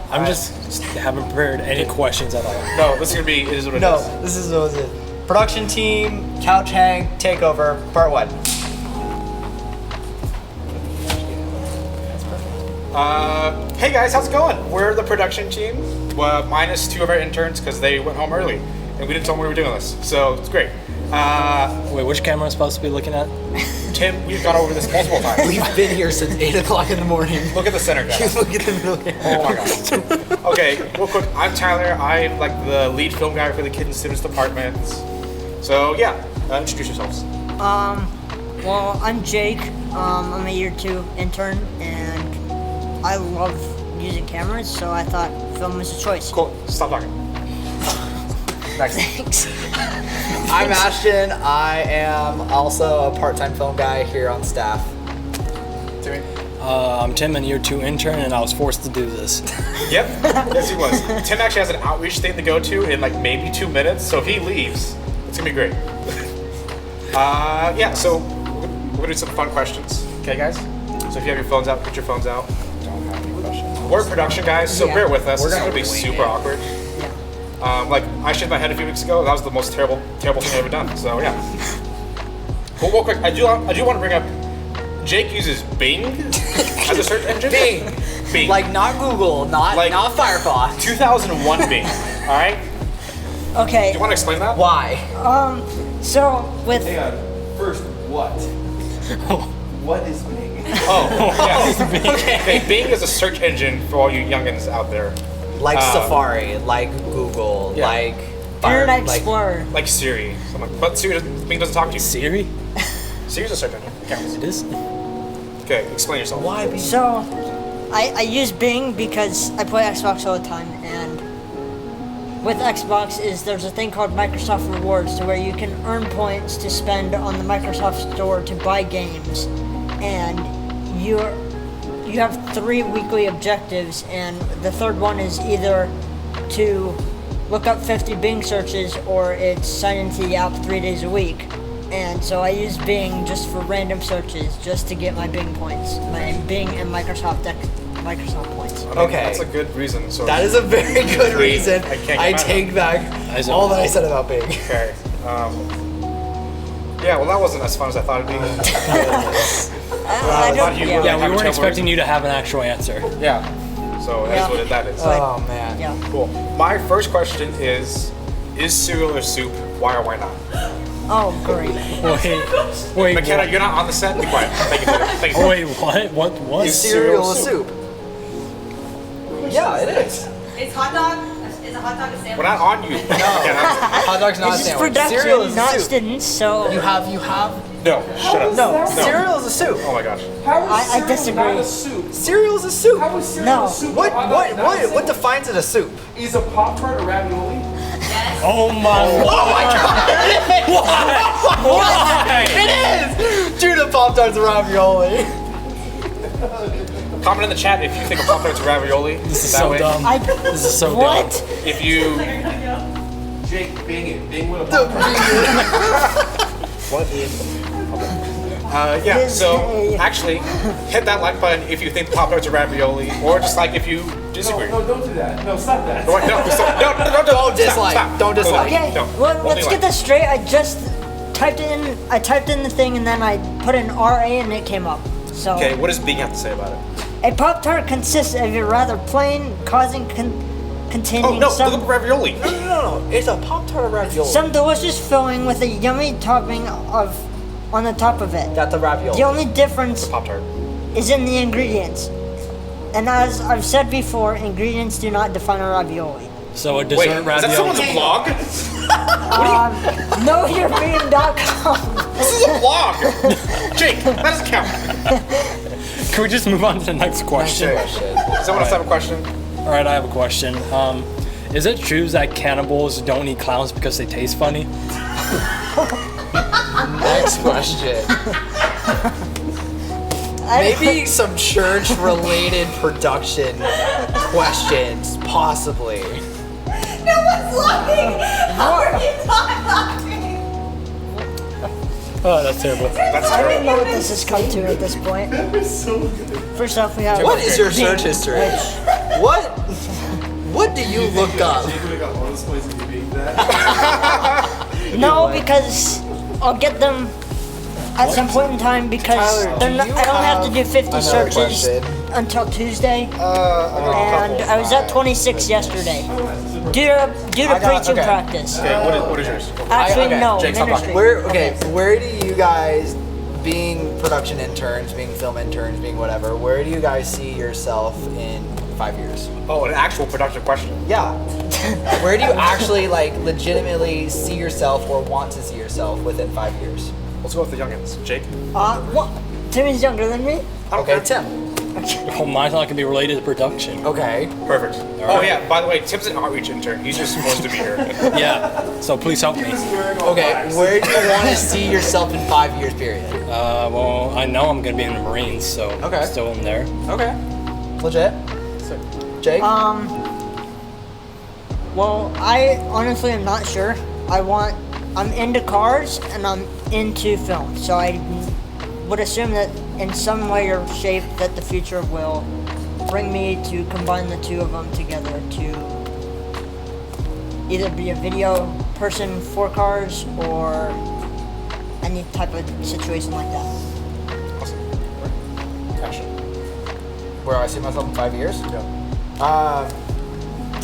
I'm just haven't prepared any questions at all. No, this is gonna be. It is what it is. No, this is what it is. Production team, couch hang, takeover, part 1. Hey guys, how's it going? We're the production team, minus 2 of our interns because they went home early, and we didn't tell them we were doing this, so it's great. Wait, which camera am I supposed to be looking at? Tim, we've gone over this multiple times. We've been here since 8 o'clock in the morning. Look at the center guy. Look at the middle. Oh my god. Okay, real quick, I'm Tyler. I'm like the lead film guy for the Kids and Students department. So yeah, introduce yourselves. Well, I'm Jake. I'm a year 2 intern, and I love using cameras, so I thought film was a choice. Cool, stop talking. Next. Thanks. I'm Ashton. I am also a part-time film guy here on staff. Timmy? I'm Tim, and year 2 intern, and I was forced to do this. Yep, yes he was. Tim actually has an outreach thing to go to in like maybe 2 minutes, so if he leaves, it's gonna be great. Yeah, so we're gonna do some fun questions. Okay, guys? So if you have your phones out, put your phones out. Don't have any questions. We're production guys, so bear with us. We're This is gonna gonna be wing super it. awkward. Like, I shaved my head a few weeks ago. That was the most terrible thing I've ever done. So, yeah. But real quick, I do want to bring up, Jake uses Bing as a search engine. Bing. Like not Google, not Firefox. 2001 Bing, all right? Okay. Do you want to explain that? Why? So with Hang on. First, what? What is Bing? Oh, yeah. Okay, Bing is a search engine for all you youngins out there. Like Safari, like Google, Yeah. like Internet like- Explorer. Like Siri. But Bing doesn't talk to you. Siri? Siri's a search engine. It counts. It is? Okay, explain yourself. Why? So I use Bing because I play Xbox all the time, and with Xbox there's a thing called Microsoft Rewards, to where you can earn points to spend on the Microsoft Store to buy games, and you have 3 weekly objectives, and the third one is either to look up 50 Bing searches or it's sign into the app 3 days a week. And so I use Bing just for random searches, just to get my Bing points, my Bing and Microsoft points. I mean, Okay. That's a good reason. So That is a very good reason. I can't get I mad at take back Eyes all open. that I said about Bing. Okay. Yeah, well, that wasn't as fun as I thought it'd be. I don't, you yeah. were Yeah, we Have weren't a expecting you to have an actual answer. Yeah. So that's Yeah. what that is. Oh man. Yeah. Cool. My first question is cereal or soup? Why or why not? Oh, great. Wait, McKenna, you're not on the set. Be quiet. Thank you. Thank you. wait, what? What? Is Cereal is soup? soup. Yeah, it is. Is hot dog? Is a hot dog a sandwich? We're not on you. McKenna. Hot dog's not a This is sandwich. production, Cereal is not soup. students, so You have. No, shut up. No, cereal is a soup. Oh my gosh. How is I cereal disagree. not a soup? Cereal is a soup. How is cereal No. a soup? What Hot dog not a what sandwich? defines it as soup? Is a Pop-Tart a ravioli? Oh my Why? It is! Dude, a Pop-Tart's a ravioli. Comment in the chat if you think a Pop-Tart's a ravioli. This is so dumb. This is so what? dumb. If you... Jake, Bing it. Bing with a Pop-Tart. What is... yeah, so actually, hit that like button if you think the Pop-Tart's a ravioli, or just like if you disagree. No, don't do that. No, stop that. No, no, Don't dislike. Stop. Don't dislike. Okay, No, well, only let's like. get this straight. I typed in the thing, and then I put in RA and it came up. So Okay, what does Bing have to say about it? a Pop-Tart consists of a rather plain, containing Oh no, some look at ravioli. No. It's a Pop-Tart or ravioli. some delicious filling with a yummy topping on the top of it. Got the ravioli. The only difference Pop-Tart. is in the ingredients. And as I've said before, ingredients do not define a ravioli. So a Wait, dessert is that ravioli. someone's vlog? KnowYourBeing.com. This is a vlog! Jake, that doesn't count. Can we just move on to the next question? Someone else have a question? All right, I have a question. Is it true that cannibals don't eat clowns because they taste funny? Next question. Maybe some church-related production questions, possibly. No one's laughing! How are you not laughing? Oh, that's terrible. That's I don't terrible. know what this has come to at this point. First off, we have. What is your search history? What do you look up? Jake would have got bonus points if you beat that. No, because I'll get them at some point in time because Tyler, they're do not, you I don't have to do have 50 another searches question? until Tuesday, I got a and couple. I was at 26 yesterday due to I got- preaching okay. practice. Okay, what is yours? Actually, okay, no, Jake, stop ministry. talking. Where do you guys, being production interns, being film interns, being whatever, where do you guys see yourself in 5 years? Oh, an actual production question. Yeah. Where do you actually like legitimately see yourself or want to see yourself within 5 years? Let's go with the youngins. Jake? What? Timmy's younger than me? Okay, Tim. Oh, mine's not gonna be related to production. Okay. Perfect. Oh yeah, by the way, Tim's an outreach intern. He's just supposed to be here. Yeah. So please help me. Okay, where do you want to see yourself in 5 years period? Well, I know I'm gonna be in the Marines, so Okay. I'm still in there. Okay. Legit? Jake? Well, I honestly am not sure. I'm into cars and I'm into film, so I would assume that in some way or shape that the future will bring me to combine the two of them together to either be a video person for cars or any type of situation like that. Awesome. Passion. Where do I see myself in 5 years? Yeah.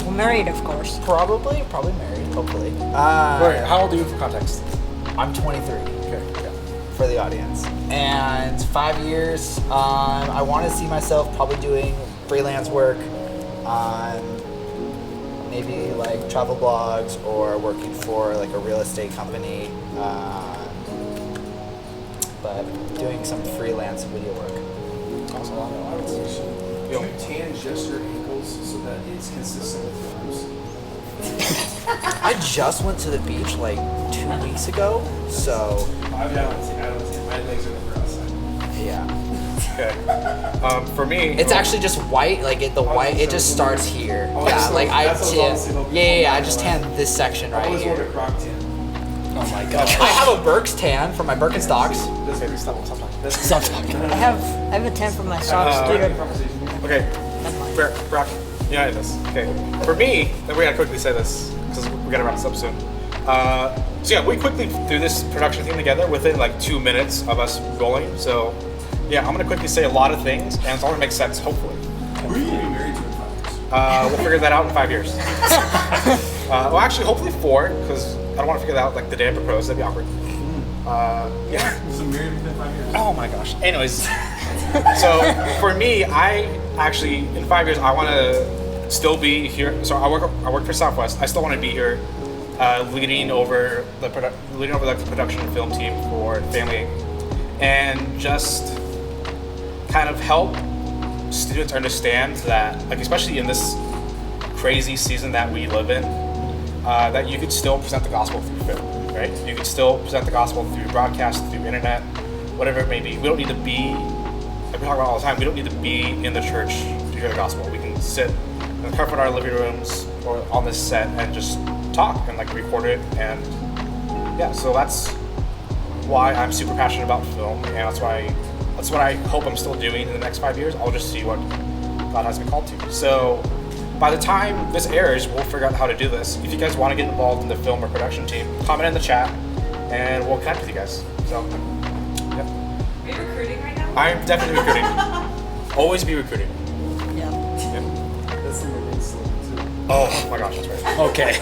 Well, married, of course. Probably married, hopefully. Wait, how old are you for context? I'm 23 Okay. Yeah. for the audience. And 5 years, I want to see myself probably doing freelance work on maybe like travel blogs or working for like a real estate company, but doing some freelance video work. Awesome. I would say Yo. you tan just your ankles so that it's consistent with your arms. I just went to the beach like 2 weeks ago, so I don't tan. My legs are never outside. yeah. Okay. For me, It's actually just white, like it just starts here. Oh, Yeah, so like I that's what I was tan. honestly Yeah, I hoping just for. tanned this section I right always want a here. croc tan. Oh my gosh. I have a Birks tan for my Birkenstocks. That's pretty stop cool. talking. Stop talking. I have a 10 for my socks, dude. Okay. Brock, you know this. Okay. For me, then we gotta quickly say this because we gotta wrap this up soon. So yeah, we quickly threw this production thing together within like 2 minutes of us rolling. So yeah, I'm gonna quickly say a lot of things, and it's all gonna make sense, hopefully. Who are you gonna be married to in 5 years? We'll figure that out in 5 years. Well, actually, hopefully 4, because I don't want to figure that out like the day I propose. That'd be awkward. Yeah. So married within 5 years? Oh my gosh. Anyways, so for me, I actually in 5 years I want to still be here. So I work for Southwest. I still want to be here, leading over the production and film team for Family, and just kind of help students understand that, like especially in this crazy season that we live in, that you could still present the gospel through film, right? You could still present the gospel through broadcast, through internet, whatever it may be. We don't need to be, like we talk about all the time, we don't need to be in the church to hear the gospel. We can sit in the comfort of our living rooms or on this set and just talk and like record it. And yeah, so that's why I'm super passionate about film, and that's what I hope I'm still doing in the next 5 years. I'll just see what God has me called to. So by the time this airs, we'll figure out how to do this. If you guys want to get involved in the film or production team, comment in the chat and we'll connect with you guys. So, yep. Are you recruiting right now? I'm definitely recruiting. Always be recruiting. Yeah. Yep. That's the Marine slogan too. Oh my gosh, that's right. Okay.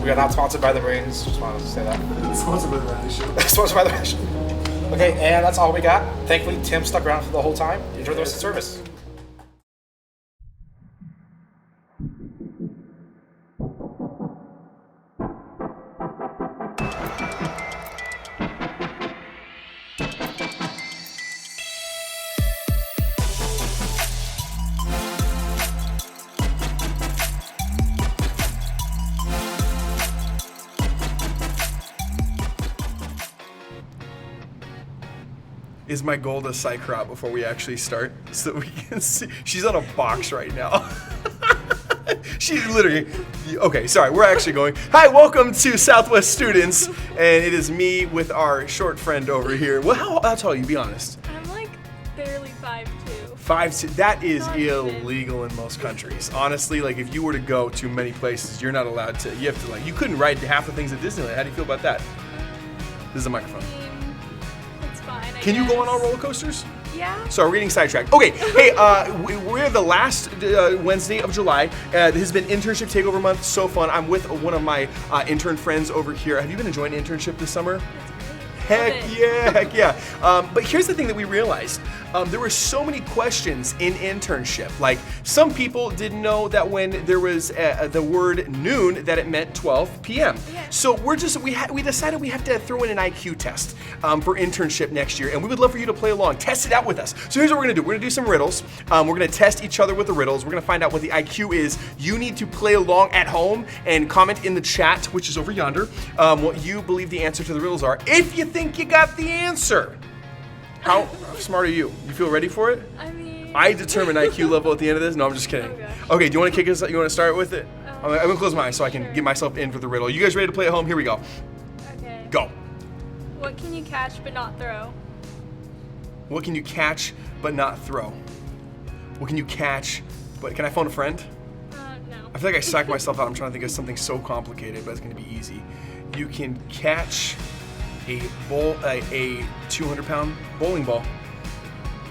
We are not sponsored by the Marines. Just wanted to say that. Sponsored by the Riley Show. Sponsored by the Marines. Okay, and that's all we got. Thankfully, Tim stuck around for the whole time. Enjoy the rest of the service. Is my goal to psych her out before we actually start so that we can see? She's on a box right now. She literally, okay, sorry, we're actually going. Hi, welcome to Southwest Students, and it is me with our short friend over here. Well, how tall are you, be honest? I'm like barely 5'2". 5'2", that is Not even. illegal in most countries. Honestly, like if you were to go to many places, you're not allowed to, you have to like, you couldn't ride half the things at Disneyland. How do you feel about that? This is a microphone. It's fine. Can you go on all roller coasters? Yeah. Sorry, we're getting sidetracked. Okay, hey, we're the last Wednesday of July. This has been internship takeover month. So fun. I'm with one of my intern friends over here. Have you been enjoying internship this summer? Heck yeah. But here's the thing that we realized. There were so many questions in internship. Like some people didn't know that when there was the word noon that it meant 12 p.m. Yeah. So we decided we have to throw in an IQ test for internship next year, and we would love for you to play along. Test it out with us. So here's what we're gonna do. We're gonna do some riddles. We're gonna test each other with the riddles. We're gonna find out what the IQ is. You need to play along at home and comment in the chat, which is over yonder, what you believe the answer to the riddles are. If you think you got the answer. How smart are you? You feel ready for it? I mean. I determine IQ level at the end of this. No, I'm just kidding. Oh, gosh. Okay, do you want to kick us? You want to start with it? I'm gonna close my eyes so I can Sure. get myself in for the riddle. You guys ready to play at home? Here we go. Okay. Go. What can you catch but not throw? What can you catch but not throw? What can you catch but can I phone a friend? No. I feel like I psyched myself out. I'm trying to think of something so complicated, but it's gonna be easy. You can catch a 200-pound bowling ball.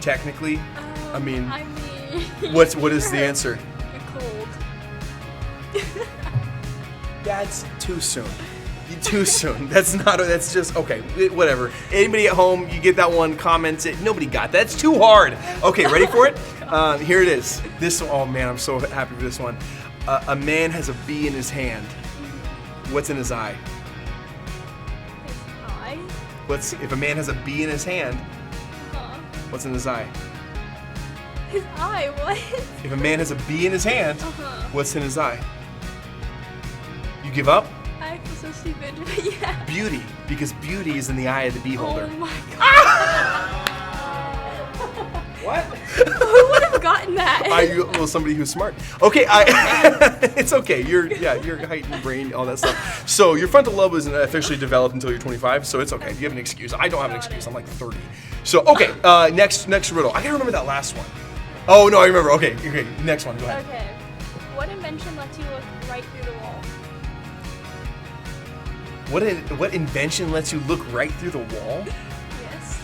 Technically, I mean, what is the answer? A cold. That's too soon. Too soon. That's just okay. Whatever. Anybody at home, you get that one, comment it. Nobody got that. That's too hard. Okay, ready for it? Here it is. Oh man, I'm so happy for this one. A man has a bee in his hand. What's in his eye? His eye? If a man has a bee in his hand, what's in his eye? His eye, what? If a man has a bee in his hand, what's in his eye? You give up? I feel so stupid, but yeah. Beauty, because beauty is in the eye of the beholder. Oh my god. What? Who would have gotten that? Somebody who's smart. Okay, it's okay. Your height and brain, all that stuff. So your frontal lobe isn't officially developed until you're 25, so it's okay. You have an excuse. I don't have an excuse. I'm like 30. So okay, next riddle. I gotta remember that last one. Oh no, I remember. Okay, next one. Go ahead. Okay. What invention lets you look right through the wall? What invention lets you look right through the wall? Yes.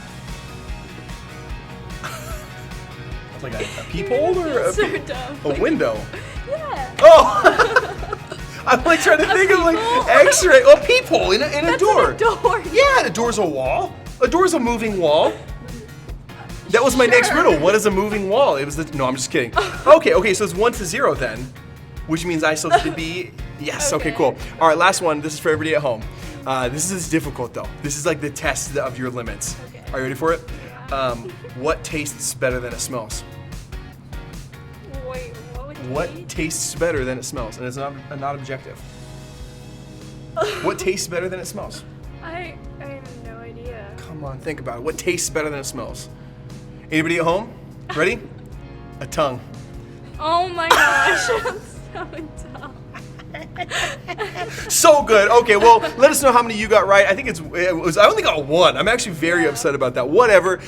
Like a peephole or So dumb. a window? Yeah. Oh! I'm like trying to think of like X-ray. A peephole in a door. That's a door. Yeah, a door's a wall. A door's a moving wall. That was my next riddle. What is a moving wall? No, I'm just kidding. Okay, so it's 1-0 then, which means I still get to be. Yes. Okay, cool. All right, last one. This is for everybody at home. This is difficult though. This is like the test of your limits. Okay. Are you ready for it? What tastes better than it smells? Wait, what would What tastes better than it smells? And it's not objective. What tastes better than it smells? I have no idea. Come on, think about it. What tastes better than it smells? Anybody at home? Ready? A tongue. Oh my gosh, I'm so dumb. So good. Okay, well, let us know how many you got right. I think I only got one. I'm actually very upset about that. Whatever.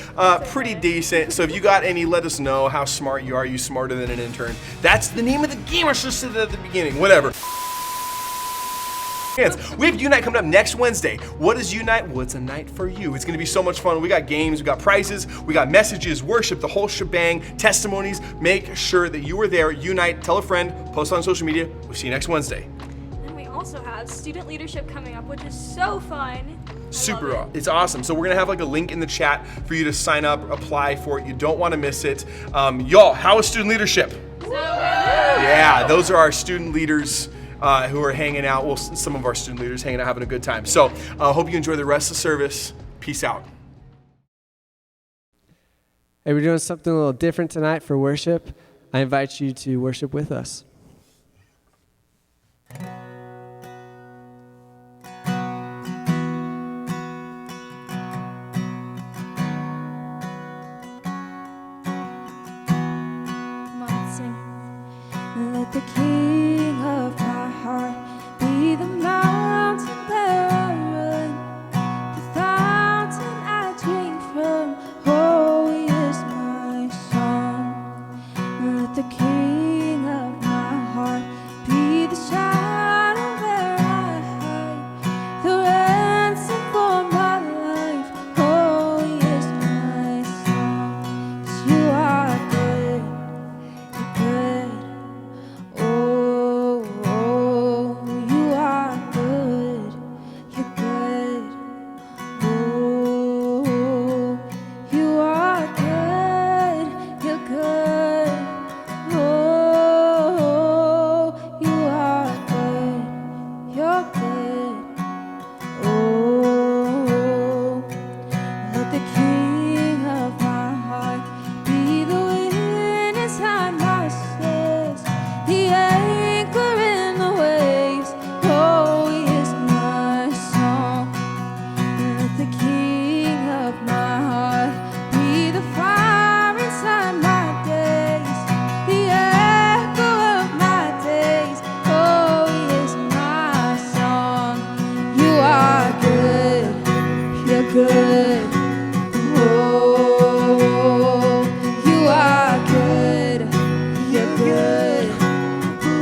Pretty decent. So if you got any, let us know how smart you are. Are you smarter than an intern? That's the name of the game. I should have said that at the beginning. Whatever. We have Unite coming up next Wednesday. What is Unite? Well, it's a night for you. It's going to be so much fun. We got games, we got prizes, we got messages, worship, the whole shebang, testimonies. Make sure that you are there. Unite, tell a friend, post on social media. We'll see you next Wednesday. And we also have student leadership coming up, which is so fun. Super, it's awesome. So we're gonna have like a link in the chat for you to sign up, apply for it. You don't want to miss it. Y'all, how is student leadership? So good. Yeah, those are our student leaders who are hanging out. Well, some of our student leaders hanging out, having a good time. So hope you enjoy the rest of the service. Peace out. Hey, we're doing something a little different tonight for worship. I invite you to worship with us. Let the king of my heart be the mountain where I run, the fountain I drink from. Oh, he is my song. Let the king of my heart be the shadow where I hide, the ransom for my life. Oh, he is my song. 'Cause you are good, you're good. Oh, you are good, you're good. Oh, you are good, you're good. Oh, you are good, you're good. Oh, let the king of my heart be the wind inside my sails, the anchor in the waves. Oh, he is my song. Let the king of my heart be the fire inside my days, the echo of my days. Oh, he is my song. You are good, you're good. Oh, you are good, you're good.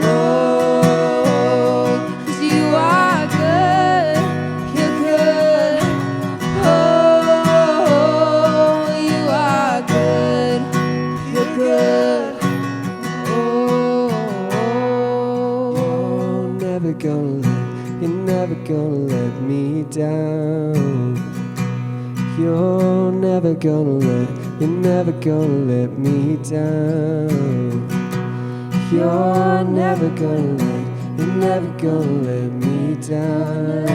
Oh, 'cause you are good, you're good. Oh, you are good, you're good. You're never gonna let me down. You're never gonna let me down. You're never gonna let me down.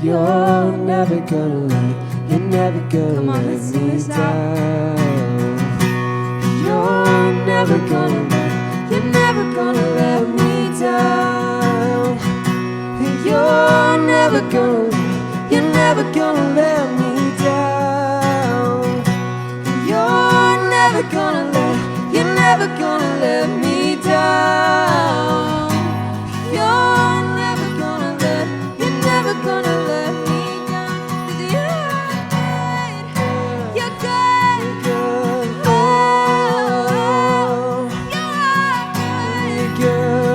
You're never gonna let me down. You're never gonna let me down. You're never gonna let me down. You're never gonna let me down. You're never gonna let me down. 'Cause you're good. Oh,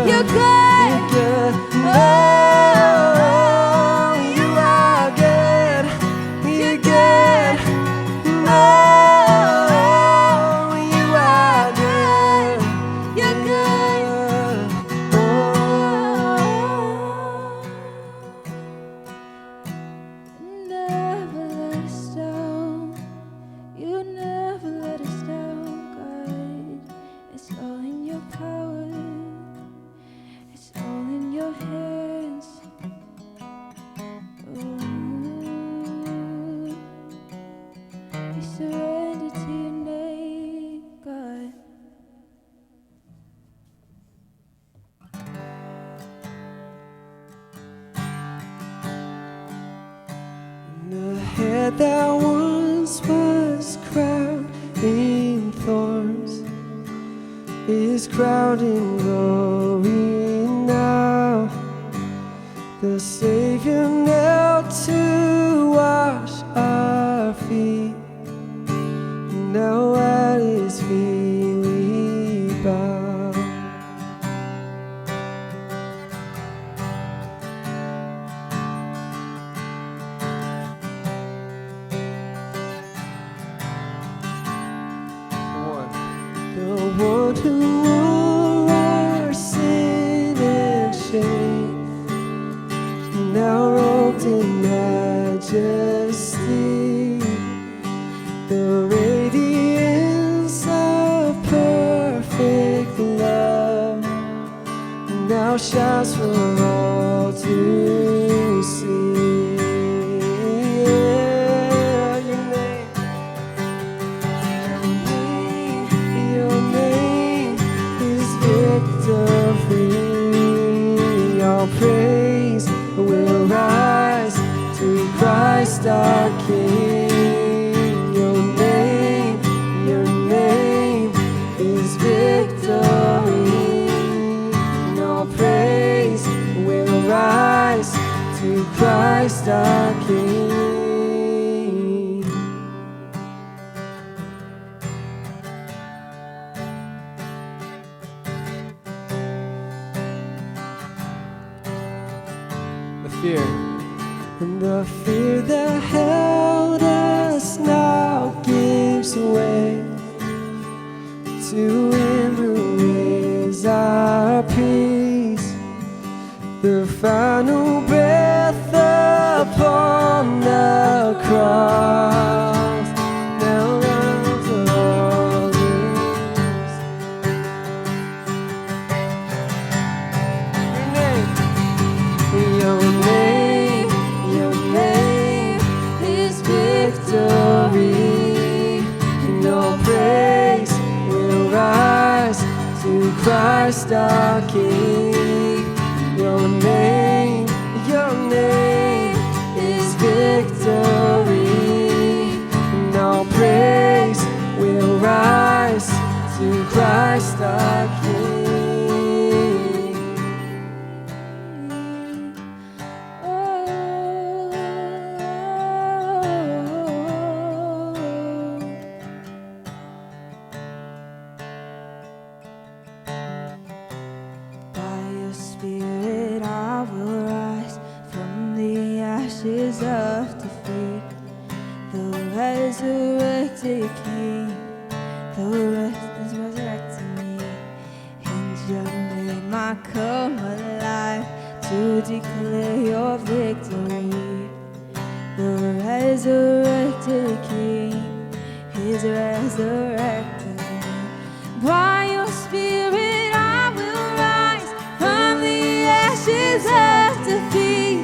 you're good. Oh, you are good. You're good. Oh, you are good. You're good. Oh, never let us down. You never let us down, God. It's all in your power. It's all in your hands. Oh, we surrender to your name, God. The head that once was crowned in thorns is crowned in glory now. The Savior knelt to wash our feet. Now at his feet we bow. The one who wore our sin and shame, now robed in majesty, the radiance of perfect love now shines for all to see. Your name is victory. All praise will rise to Christ our King. Your name is victory. Christ our King. The fear. And the fear that held us now gives way to Him who is our peace. The final breath upon the cross now runs all this. Your name is victory. No praise will rise to Christ our King. Your name is victory. No praise will rise to Christ our King. By your Spirit I will rise from the ashes of defeat. The resurrected King, the rest is resurrecting me. In your name I come alive to declare your victory. The resurrected King is resurrecting me. By your Spirit I will rise from the ashes of defeat.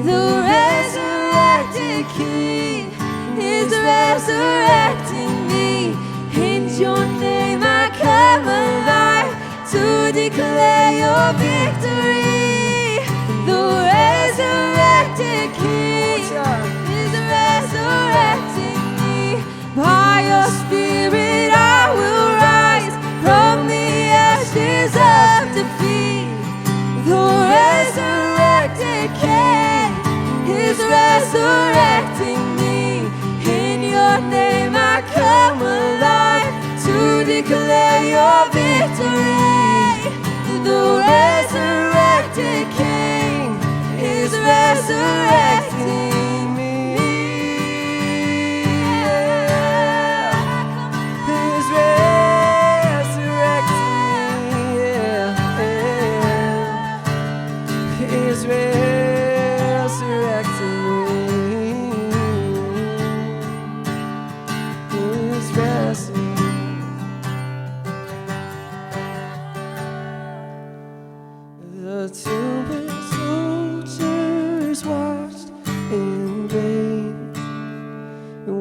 The resurrected King is resurrecting me. In your name I come alive to declare your victory. The resurrected King is resurrecting me. By your Spirit I will rise from the ashes of defeat. The resurrected King is resurrecting me. In your name I come alive to declare your victory. The resurrected King is resurrecting me. He's resurrecting me. He's resurrecting me. He's resurrecting. The tomb where soldiers watched in vain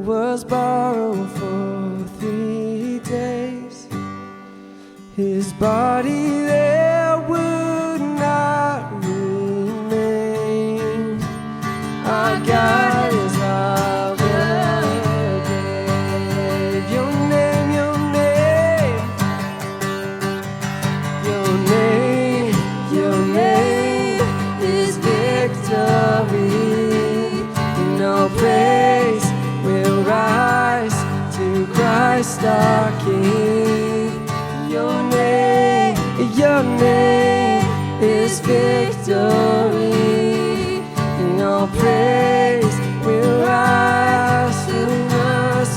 was borrowed for 3 days. His body there would not remain. Our God is our grave. Your name, your name, your name, your name is victory. No praise will rise to Christ our King. Your name is victory. No praise will rise to us.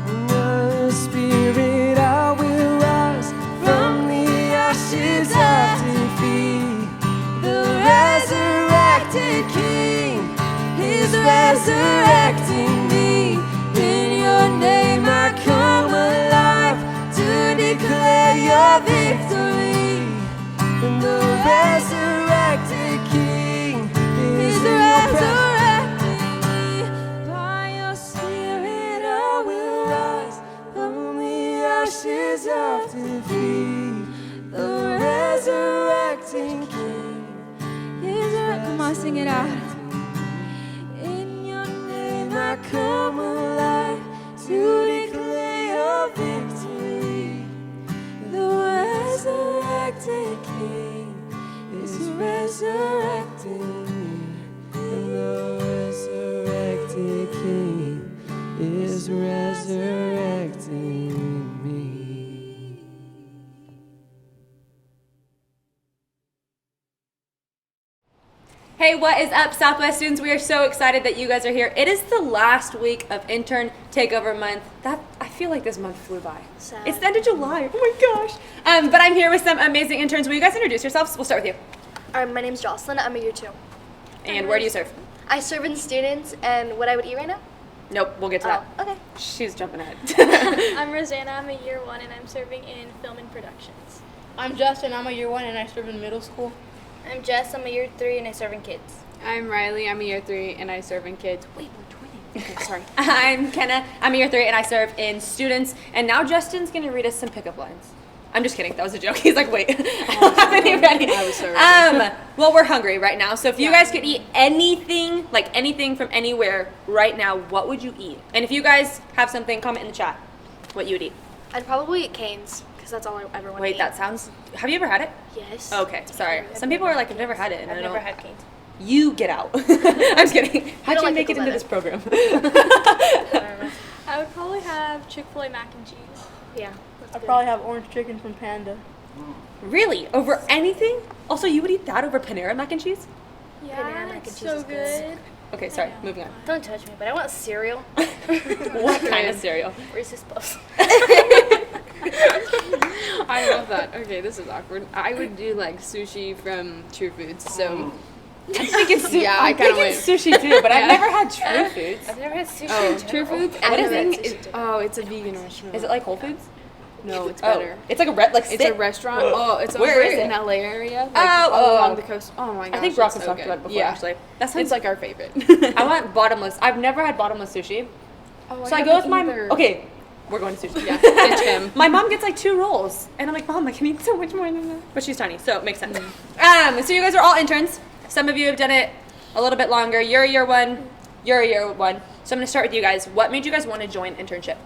In the Spirit I will rise from the ashes of defeat. The resurrected King is resurrecting me. In your name I come alive to declare your victory. And the resurrected King is resurrecting me. By your Spirit I will rise from the ashes of defeat. The resurrecting King is come on, sing it out. In your name I come alive to declare your victory. The resurrected King is resurrecting. Hey, what is up, Southwest students? We are so excited that you guys are here. It is the last week of intern takeover month. I feel like this month flew by. Sad. It's the end of July. Oh my gosh. But I'm here with some amazing interns. Will you guys introduce yourselves? We'll start with you. My name's Jocelyn. I'm a year 2. And where do you serve? I serve in students, and what I would eat right now? Nope, we'll get to that. Okay. She's jumping ahead. I'm Rosanna. I'm a year 1, and I'm serving in film and productions. I'm Justin. I'm a year 1, and I serve in middle school. I'm Jess. I'm a year 3, and I serve in kids. I'm Riley. I'm a year 3, and I serve in kids. Wait, we're twinning. Okay, sorry. I'm Kenna. I'm a year 3, and I serve in students. And now Justin's going to read us some pickup lines. I'm just kidding. That was a joke. He's like, wait. I don't have any ready. I was so ready. Well, we're hungry right now. So if you guys could eat anything, like anything from anywhere right now, what would you eat? And if you guys have something, comment in the chat what you would eat. I'd probably eat Cane's, because that's all I ever want to eat. Wait, that sounds... Have you ever had it? Yes. Okay, sorry. Some people are like, I've never had it. And I've never had Cane's. You get out. I'm just kidding. How'd you like make it pickles into in this program? I would probably have Chick-fil-A mac and cheese. Yeah. I'd probably have orange chicken from Panda. Really? Over anything? Also, you would eat that over Panera mac and cheese? Yeah, Panera mac and it's cheese so is good. good. Okay, sorry. Moving on. Don't touch me, but I want cereal. What kind of cereal? Reese's Puffs. I love that. Okay, this is awkward. I would do like sushi from True Foods. So I'm thinking sushi. Yeah, I I'm kinda thinking went. sushi too, but I've Yeah. never had True Foods. I've never had sushi. oh, in True general. Foods. What is Everything it? is- Oh, it's a vegan restaurant. Is it like Whole Foods? No, it's Oh, better. it's like a red, like It's a sit- restaurant. Oh, it's Where over is it? in LA area. Like, Oh, all oh. along the coast. Oh my gosh. I think Brock it's has so talked good. about it before, Yeah. actually. That sounds It's like our favorite. I want bottomless. I've never had bottomless sushi. Oh, So I go with my... either. Okay, we're going to sushi. Yeah, it's him. My mom gets like 2 rolls, and I'm like, Mom, I can eat so much more than that. But she's tiny, so it makes sense. So you guys are all interns. Some of you have done it a little bit longer. You're a year 1. You're a year 1. So I'm gonna start with you guys. What made you guys want to join internship?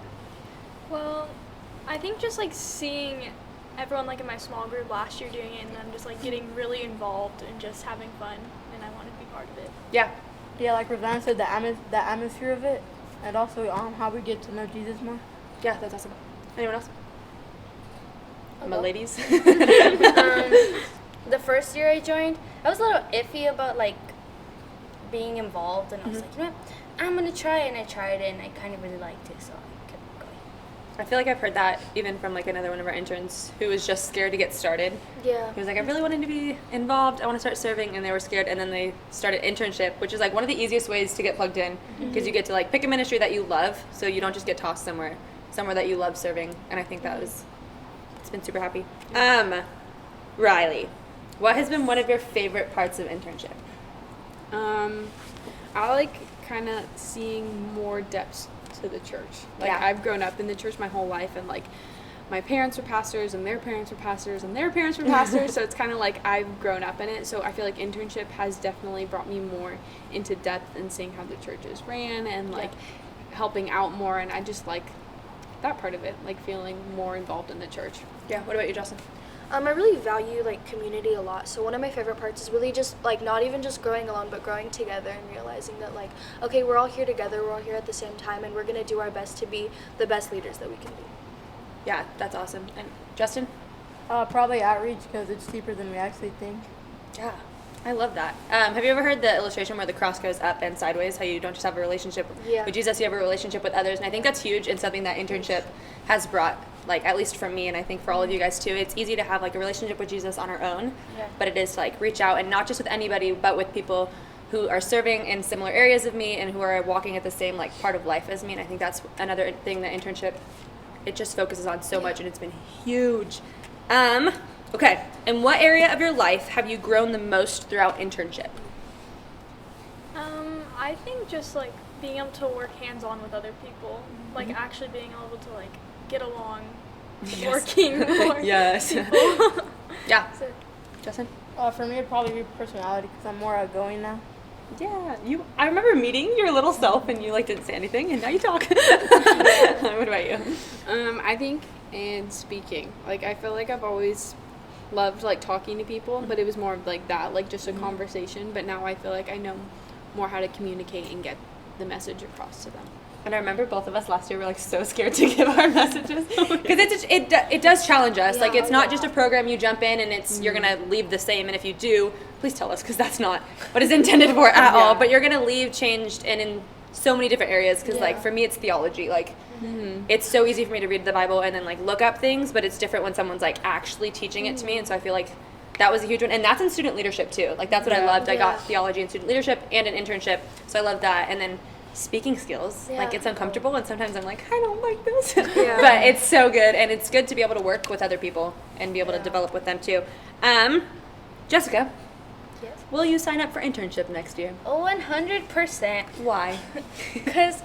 Well, I think just like seeing everyone like in my small group last year doing it, and then just like getting really involved and just having fun, and I wanted to be part of it. Yeah. Yeah, like Rosanna said, the atmosphere of it, and also how we get to know Jesus more. Yeah, that's awesome. Anyone else? My ladies. The first year I joined, I was a little iffy about like being involved, and I was like, you know what, I'm gonna try it, and I tried it, and I kind of really liked it, so I kept going. I feel like I've heard that even from like another one of our interns who was just scared to get started. Yeah. He was like, I really wanted to be involved. I want to start serving, and they were scared. And then they started internship, which is like one of the easiest ways to get plugged in, because you get to like pick a ministry that you love, so you don't just get tossed somewhere that you love serving. And I think that was, it's been super happy. Riley, what has been one of your favorite parts of internship? I like kind of seeing more depths to the church. Like Yeah. I've grown up in the church my whole life, and like my parents were pastors, and their parents were pastors, and their parents were pastors. So it's kind of like I've grown up in it. So I feel like internship has definitely brought me more into depth and seeing how the churches ran, and like helping out more. And I just like that part of it, like feeling more involved in the church. Yeah. What about you, Justin? I really value like community a lot. So one of my favorite parts is really just like not even just growing alone, but growing together and realizing that like, okay, we're all here together, we're all here at the same time, and we're gonna do our best to be the best leaders that we can be. Yeah, that's awesome. And Justin? Probably outreach, because it's cheaper than we actually think. Yeah, I love that. Have you ever heard the illustration where the cross goes up and sideways? How you don't just have a relationship with Jesus, you have a relationship with others. And I think that's huge and something that internship has brought, like at least for me, and I think for all of you guys too. It's easy to have like a relationship with Jesus on our own, but it is to like reach out, and not just with anybody, but with people who are serving in similar areas of me and who are walking at the same like part of life as me. And I think that's another thing that internship, it just focuses on so much, and it's been huge. Okay, in what area of your life have you grown the most throughout internship? I think just like being able to work hands-on with other people, like actually being able to like get along, working more. Yes. People. Yeah. So, Justin? For me, it'd probably be personality, because I'm more outgoing now. Yeah, I remember meeting your little self, and you like didn't say anything, and now you talk. What about you? I think in speaking, like I feel like I've always loved like talking to people, but it was more of like that, like just a conversation. But now I feel like I know more how to communicate and get the message across to them. And I remember both of us last year were like so scared to give our messages because it does challenge us. Like it's not just a program you jump in and it's you're gonna leave the same. And if you do, please tell us because that's not what it's intended for at all. But you're gonna leave changed and in so many different areas. Because like for me, it's theology. Like it's so easy for me to read the Bible and then like look up things, but it's different when someone's like actually teaching it to me. And so I feel like that was a huge one. And that's in student leadership too. Like that's what I loved. I got theology and student leadership and an internship. So I love that. And then speaking skills, like it's uncomfortable and sometimes I'm like, I don't like this, but it's so good and it's good to be able to work with other people and be able to develop with them too. Jessica, will you sign up for internship next year? 100%. Why? Because,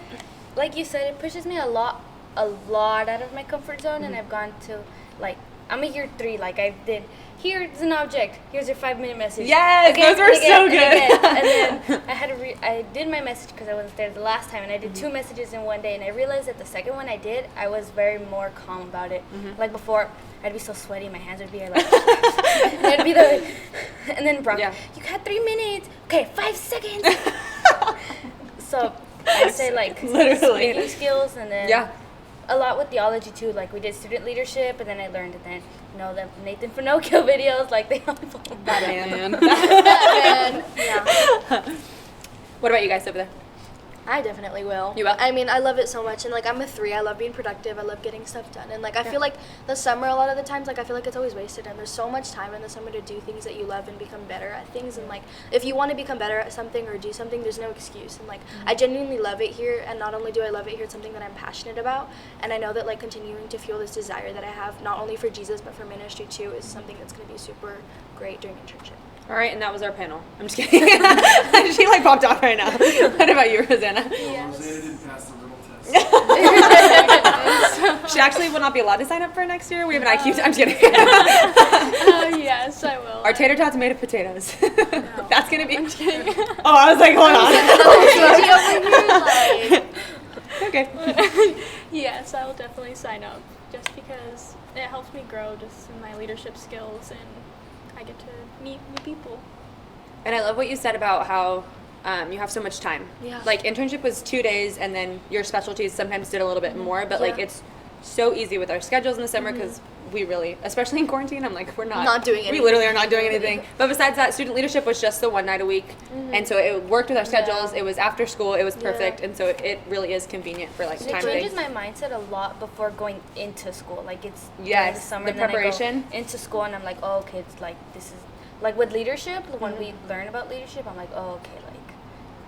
like you said, it pushes me a lot out of my comfort zone, and I've gone to like I'm a year 3. Like I did. Here's an object. Here's your 5-minute message. Yes, those were so good. And then I did my message because I wasn't there the last time, and I did 2 messages in one day. And I realized that the second one I did, I was very more calm about it. Like before, I'd be so sweaty, my hands would be like, and I'd be like, and then Brock, you got 3 minutes. Okay, 5 seconds. So I'd say like speaking skills, and then a lot with theology too. Like we did student leadership, and then I learned that then the Nathan Finocchio videos, like they Batman. Yeah. What about you guys over there? I definitely will. You will? I mean, I love it so much, and like I'm a 3. I love being productive. I love getting stuff done, and like I feel like the summer a lot of the times, like I feel like it's always wasted. And there's so much time in the summer to do things that you love and become better at things. And like if you want to become better at something or do something, there's no excuse. And like I genuinely love it here, and not only do I love it here, it's something that I'm passionate about. And I know that like continuing to fuel this desire that I have, not only for Jesus but for ministry too, is something that's going to be super great during internship. All right, and that was our panel. I'm just kidding. She like popped off right now. What about you, Rosanna? Rosanna didn't pass the riddle test. She actually will not be allowed to sign up for next year. We have an IQ. I'm just kidding. Yes, I will. Our tater tots made of potatoes. No. That's gonna be. I'm kidding. Oh, I was like, hold on. Okay. Yes, I will definitely sign up just because it helps me grow just in my leadership skills and I get to meet new people. And I love what you said about how you have so much time. Yeah. Like internship was 2 days, and then your specialties sometimes did a little bit more. But like it's so easy with our schedules in the summer because we really, especially in quarantine, I'm like we're not doing anything. We literally are not doing anything. But besides that, student leadership was just the 1 night a week, and so it worked with our schedules. It was after school. It was perfect, and so it really is convenient for like it time changes things. my mindset a lot before going into school. Like it's during the Yes, summer, the and then preparation. I go into school and I'm like, oh, okay, it's like this is like with leadership. When we learn about leadership, I'm like, oh, okay, like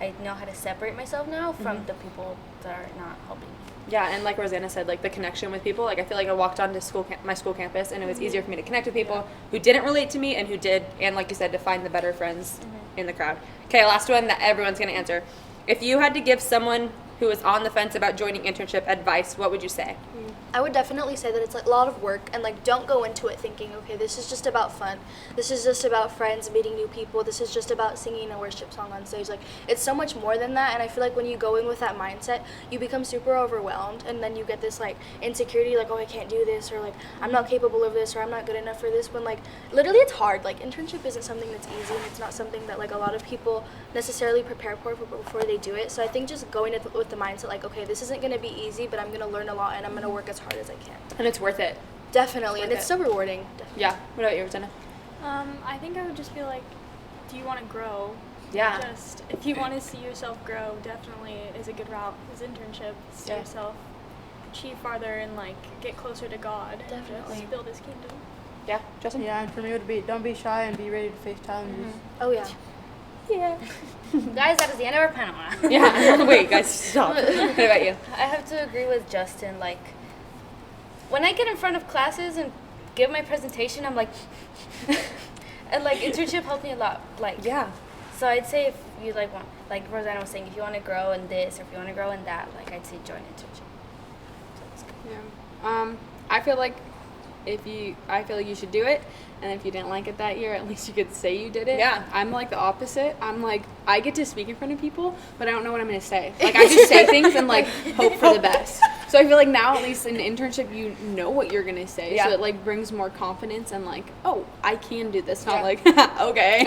I know how to separate myself now from the people that are not helping me. Yeah, and like Rosanna said, like the connection with people. Like I feel like I walked onto my school campus, and it was easier for me to connect with people who didn't relate to me and who did, and like you said, to find the better friends in the crowd. Okay, last one that everyone's gonna answer. If you had to give someone who is on the fence about joining internship advice, what would you say? I would definitely say that it's like a lot of work, and like don't go into it thinking, okay, this is just about fun. This is just about friends, meeting new people. This is just about singing a worship song on stage. Like it's so much more than that, and I feel like when you go in with that mindset, you become super overwhelmed, and then you get this like insecurity, like, oh, I can't do this, or like I'm not capable of this, or I'm not good enough for this, when like literally it's hard. Like internship isn't something that's easy, and it's not something that like a lot of people necessarily prepare for before they do it. So I think just going with the mindset like, okay, this isn't going to be easy, but I'm going to learn a lot, and I'm going to work as hard as I can. And it's worth it. Definitely, and it's so rewarding. Definitely. Yeah. What about you, Rosanna? I think I would just be like, do you want to grow? Yeah. Just if you want to see yourself grow, definitely is a good route. Is internship. See yourself achieve farther and like get closer to God. Definitely. And just build His kingdom. Yeah, Justin. Yeah, and for me it would be don't be shy and be ready to face challenges. Oh yeah. Yeah. Guys, that is the end of our panel. Yeah. Wait, guys, stop. What about you? I have to agree with Justin. Like, when I get in front of classes and give my presentation, I'm like, and like internship helped me a lot. Like, yeah. So I'd say if you like want, like Rosanna was saying, if you want to grow in this or if you want to grow in that, like I'd say join internship. So it's good. Yeah. I feel like you should do it, and if you didn't like it that year, at least you could say you did it. Yeah. I'm like the opposite. I'm like, I get to speak in front of people, but I don't know what I'm going to say. Like, I just say things and like hope for the best. So I feel like now, at least in internship, you know what you're going to say. Yeah. So it like brings more confidence and like, oh, I can do this. Not like, okay.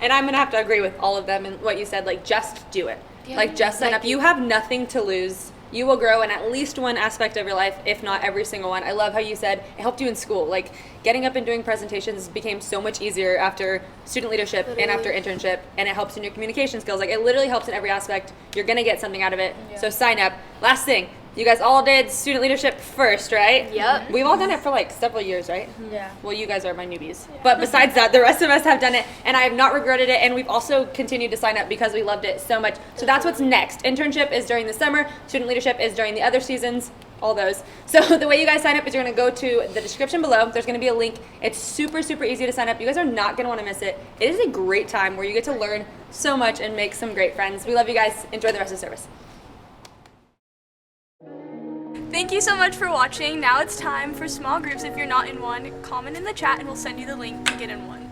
And I'm going to have to agree with all of them and what you said, like just do it. Yeah. Like, just sign up. You have nothing to lose. You will grow in at least one aspect of your life, if not every single one. I love how you said it helped you in school. Like, getting up and doing presentations became so much easier after student leadership and after internship, and it helps in your communication skills. Like, it literally helps in every aspect. You're going to get something out of it. So sign up. Last thing. You guys all did student leadership first, right? Yep. We've all done it for like several years, right? Yeah. Well, you guys are my newbies. But besides that, the rest of us have done it, and I have not regretted it, and we've also continued to sign up because we loved it so much. So that's what's next. Internship is during the summer. Student leadership is during the other seasons, all those. So the way you guys sign up is you're going to go to the description below. There's going to be a link. It's super, super easy to sign up. You guys are not going to want to miss it. It is a great time where you get to learn so much and make some great friends. We love you guys. Enjoy the rest of the service. Thank you so much for watching. Now it's time for small groups. If you're not in one, comment in the chat and we'll send you the link to get in one.